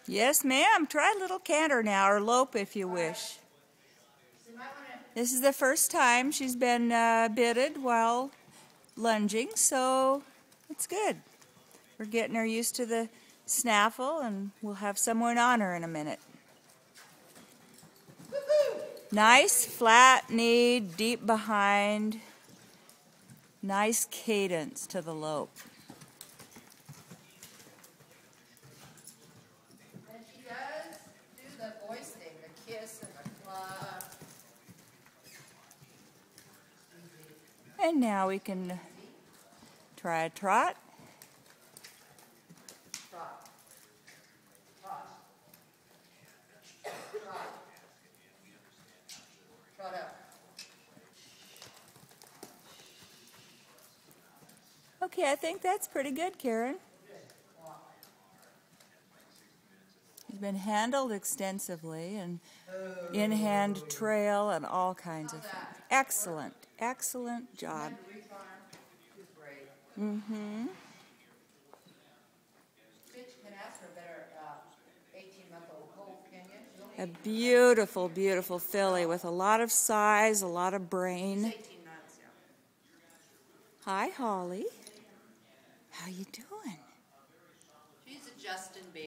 Yes, ma'am. Try a little canter now, or lope if you wish. This is the first time she's been bitted while lunging, so it's good. We're getting her used to the snaffle, and we'll have someone on her in a minute. Nice flat knee, deep behind. Nice cadence to the lope. And she does do the voice thing, the kiss and the claw. And now we can try a trot. Trot. Trot. Trot. Trot up. Okay, I think that's pretty good, Karen. She's been handled extensively, and in-hand trail and all kinds of things. Excellent, excellent job. Mm-hmm. A beautiful, beautiful filly with a lot of size, a lot of brain. Hi, Holly. How you doing? She's a Justin baby.